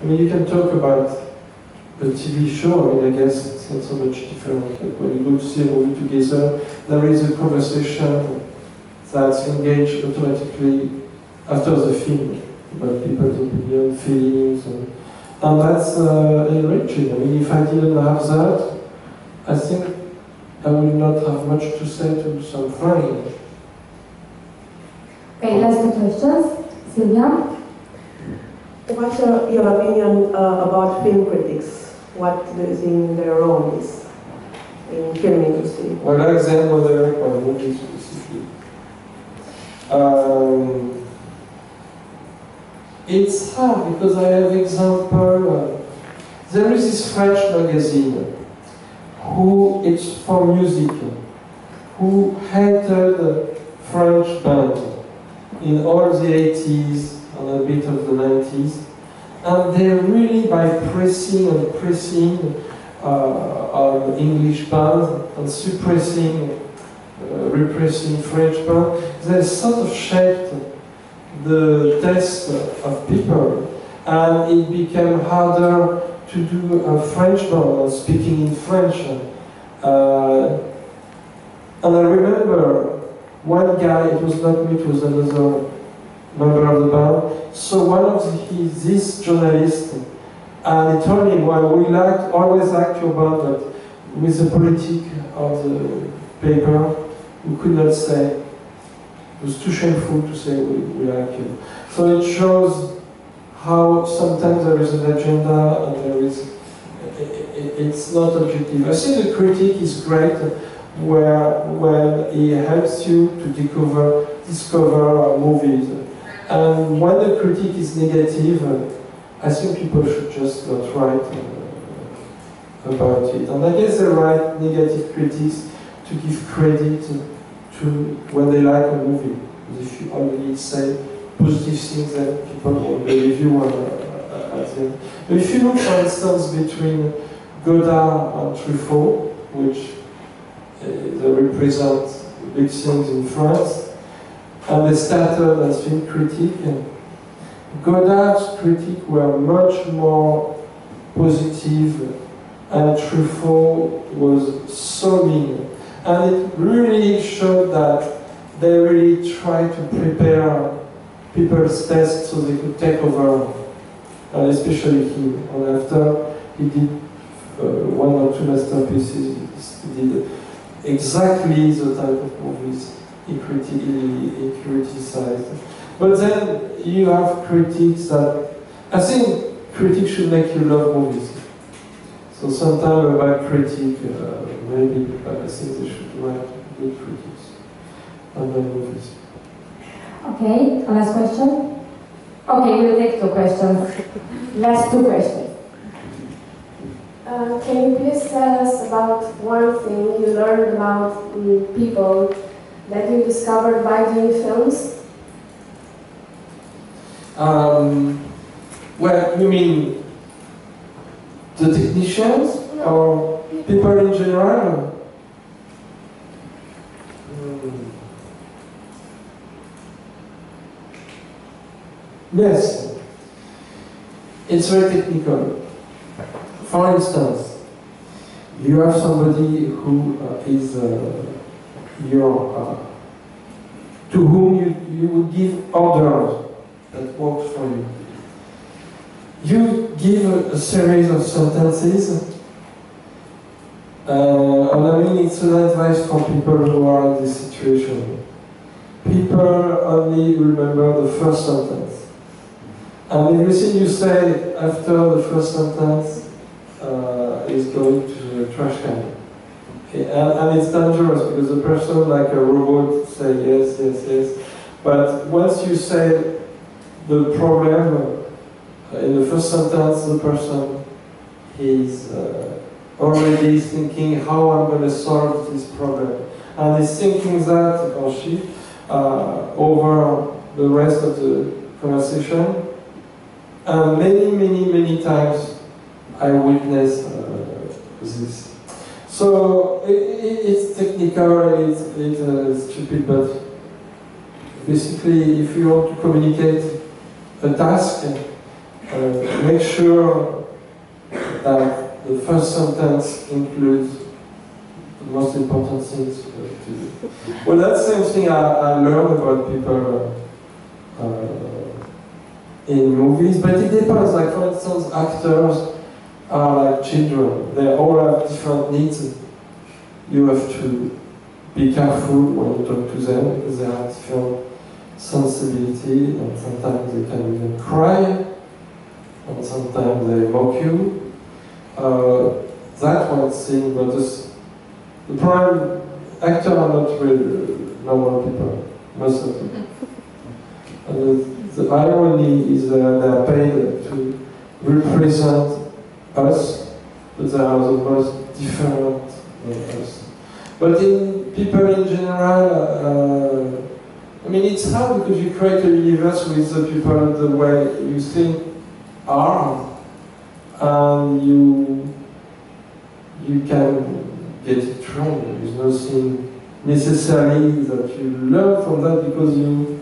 I mean, you can talk about the TV show, I mean, I guess it's not so much different. Like when you go to see a movie together, there is a conversation that's engaged automatically after the film about people's opinion, feelings, and that's enriching. I mean, if I didn't have that, I think I would not have much to say to some friends. Okay, last two questions. Sylvia? What's your opinion about film critics? What do you think their role is in film industry? Well, I like them when they work on movies specifically. It's hard because I have example. There is this French magazine who it's for music, who hated French band in all the 80s and a bit of the 90s, and they really, by pressing and pressing on English bands and suppressing, repressing French bands, they sort of shaped the taste of people, and it became harder to do a French band, speaking in French. And I remember one guy, it was not me, it was another member of the band, so one of this journalist, and he told me, well, we always liked your band, but with the politic of the paper, we could not say, it was too shameful to say we like you. So it shows how sometimes there is an agenda and there is, it's not objective. I think the critic is great when he helps you to discover movies. And when the critic is negative, I think people should just not write about it. And I guess they write negative critics to give credit to when they like a movie. If you only say positive things, then people won't believe you at the end. But if you look, for instance, between Godard and Truffaut, which they represent big things in France, and they started as film critic, and Godard's critics were much more positive, and Truffaut was so mean. And it really showed that they really tried to prepare people's taste so they could take over, and especially him. And after he did one or two masterpieces, he did exactly the type of movies he criticized. But then you have critics that, I think critics should make you love movies. So sometimes a bad critic, maybe, but I think they should write good critics and bad movies. Okay, last question. Okay, we'll take two questions. Last two questions. Can you please tell us about one thing you learned about people that you discovered by doing films? Well, you mean the technicians or people in general? Yes, it's very technical. For instance, you have somebody who is to whom you would give orders that works for you. You give a series of sentences, and I mean it's an advice for people who are in this situation. People only remember the first sentence. And everything you say after the first sentence is going to the trash can. Okay. And it's dangerous because the person, like a robot, say yes, yes, yes. But once you say the problem in the first sentence, the person is already thinking how I'm going to solve this problem. And he's thinking that, or she, over the rest of the conversation. And many times I witnessed this. So it's technical, it's stupid, but basically if you want to communicate a task, make sure that the first sentence includes the most important things to do. Well, that's the same thing I learned about people in movies, but it depends. Like, for instance, actors are like children. They all have different needs. You have to be careful when you talk to them, because they have different sensibility, and sometimes they can even cry, and sometimes they mock you. That one thing, but the prime actors are not really normal people, most of them. And the irony is they are paid to represent us, but they are the most different than us. But in people in general, I mean, it's hard because you create a universe with the people the way you think are, and you can get it wrong. There's nothing necessarily that you learn from that because you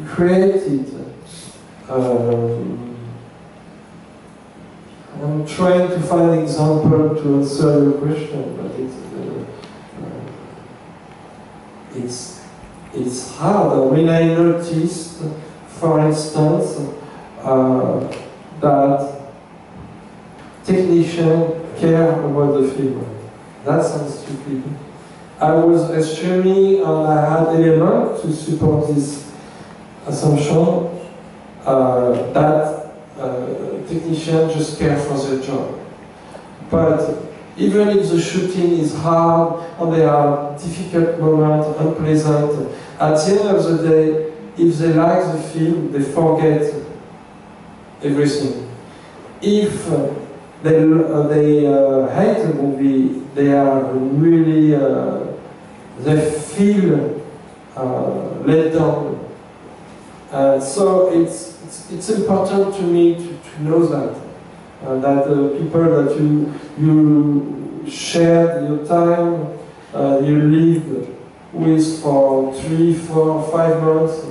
create it. I'm trying to find an example to answer your question, but it's hard. I mean, I noticed, for instance, that technicians care about the film. That sounds stupid. I was assuming, and I had elements to support this assumption, that technicians just care for their job. But even if the shooting is hard and there are difficult moments, unpleasant, at the end of the day, if they like the film, they forget everything. If they hate the movie, they are really, they feel let down. So it's important to me to know that. That the people that you share your time, you live with for 3, 4, 5 months,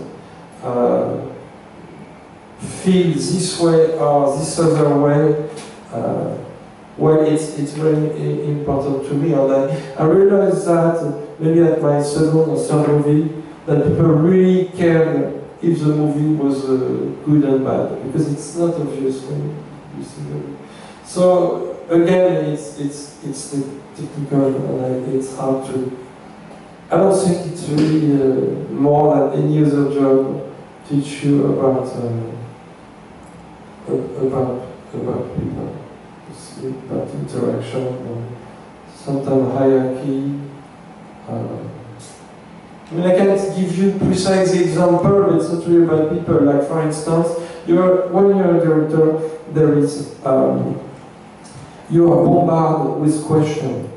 feel this way or this other way. Well, it's very important to me. And I realized that maybe at my second or third movie, that people really cared if the movie was good and bad, because it's not obvious when you see it. So again, it's the technical, and it's hard to. I don't think it's really more than any other job teach you about people, about interaction, and sometimes hierarchy. I mean, I can't give you precise example, but it's not really about people. Like, for instance, when you're a director, there is you are bombarded with questions.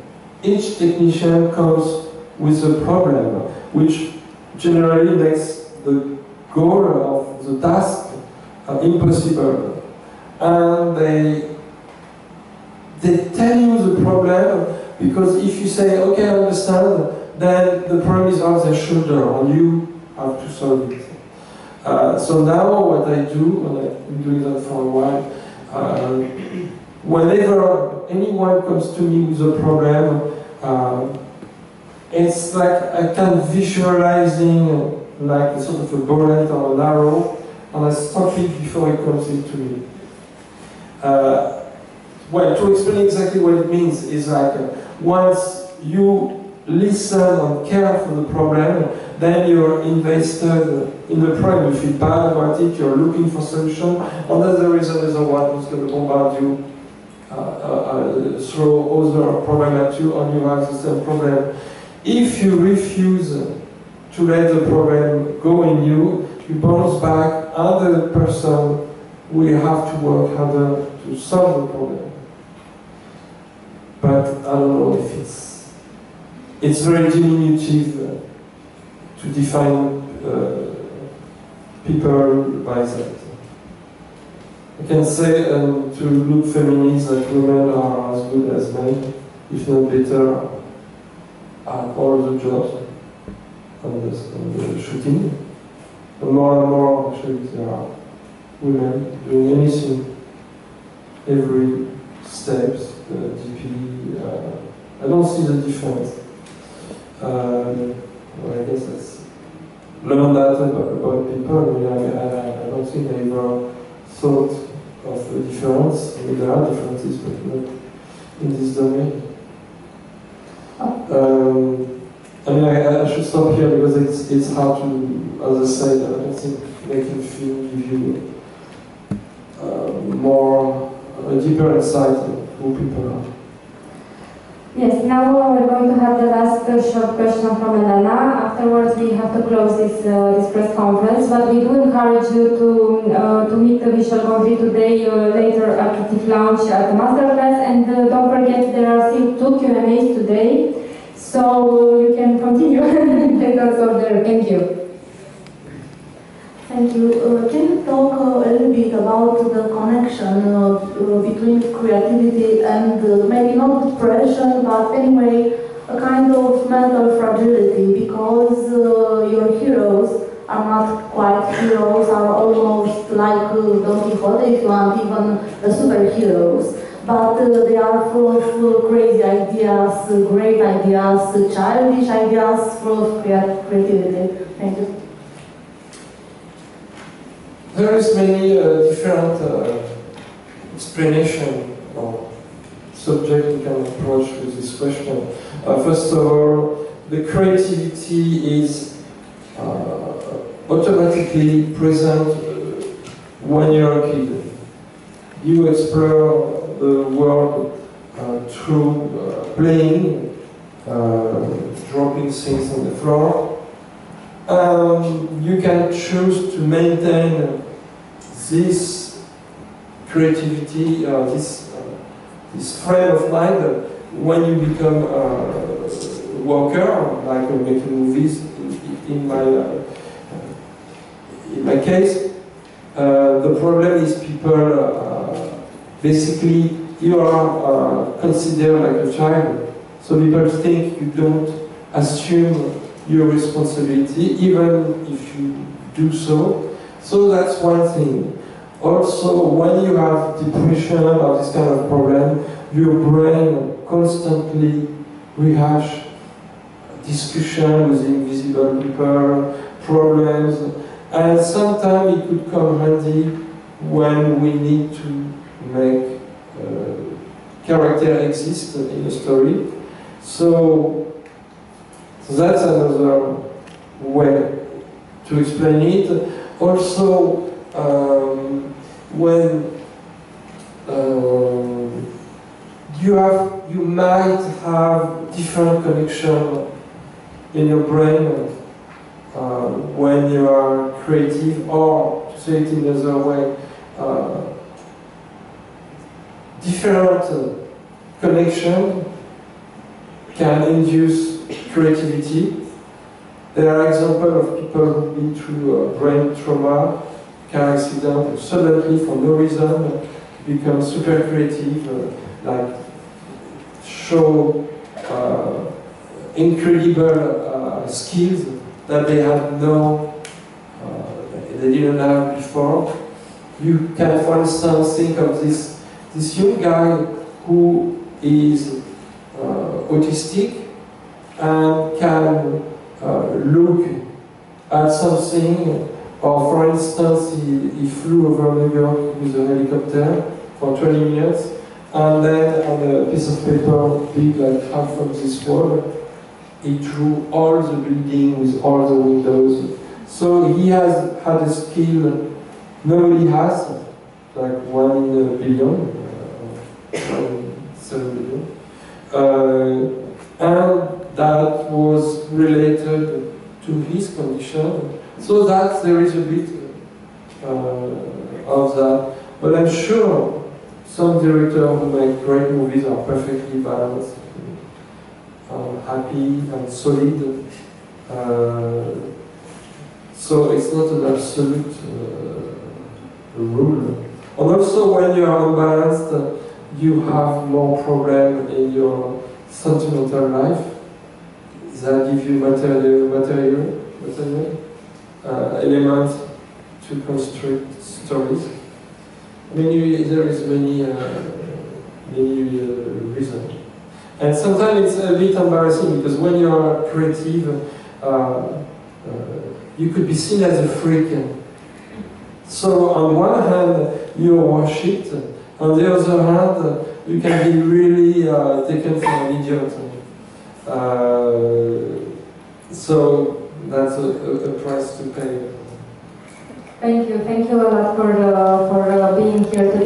Each technician comes with a problem, which generally makes the goal of the task impossible. And they tell you the problem, because if you say, okay, I understand, then the problem is on their shoulder, and you have to solve it. So now what I do, and I've been doing that for a while, whenever anyone comes to me with a problem, it's like I can visualizing like a sort of a bullet or an arrow, and I stop it before it comes into me. Well, to explain exactly what it means is like once you listen and care for the problem, then you're invested in the problem. You feel bad about it, you're looking for solution, and that's the reason there's one who's going to bombard you, throw other problem at you, and you have the same problem. If you refuse to let the problem go in you, you bounce back, and the person will have to work harder to solve the problem. But I don't know if it's very diminutive to define people by that. I can say to look feminist that women are as good as men, if not better, at all the jobs on the shooting. And more actually there are women doing anything, every steps, DP. I don't see the difference. Well, I guess that's learn that about people. I don't think I ever thought of the difference. I mean, there are differences, but not in this domain. I mean, I should stop here because it's hard to, as I said, I don't think making film give you a deeper insight of who people are. Yes, now we're going to have the last short question from Elena. Afterwards, we have to close this press conference, but we do encourage you to meet Michel Gondry today, later at the TIFF Lounge at the masterclass, and don't forget there are still 2 Q&As today, so you can continue and also there. Thank you. Thank you. Can you talk a little bit about the connection between creativity and maybe not depression, but anyway, a kind of mental fragility, because your heroes are not quite heroes, are almost like Don Quixote, if you want, even the superheroes. But they are full of crazy ideas, great ideas, childish ideas, full of creativity. Thank you. There is many different explanation or subject we can approach with this question. First of all, the creativity is automatically present when you're a kid. You explore the world through playing, dropping things on the floor. You can choose to maintain this creativity, this frame of mind when you become a worker, like making movies. In my case, the problem is people basically you are considered like a child, so people think you don't assume your responsibility, even if you do so. So that's one thing. Also, when you have depression or this kind of problem, your brain constantly rehash discussion with invisible people, problems, and sometimes it could come handy when we need to make character exist in a story. So that's another way to explain it. Also, when you might have different connection in your brain when you are creative, or to say it in another way, different connection can induce creativity. There are examples of people who've been through brain trauma, car accident, suddenly for no reason become super creative, like show incredible skills that they had they didn't have before. You can, for instance, think of this young guy who is autistic and can look at something, or for instance, he flew over New York with a helicopter for 20 minutes, and then on a piece of paper, big like half of this wall, he drew all the building with all the windows. So he has had a skill nobody has, like 1 billion, 7 billion. And that was related to his condition, so that there is a bit of that. But I'm sure some directors who make great movies are perfectly balanced, happy and solid. So it's not an absolute rule. And also when you are unbalanced, you have more problem in your sentimental life that give you material elements to construct stories. I mean, there is many reasons. And sometimes it's a bit embarrassing because when you are creative, you could be seen as a freak. So on one hand, you are worshipped, on the other hand, you can be really taken for an idiot. So that's a price to pay. Thank you a lot for being here today.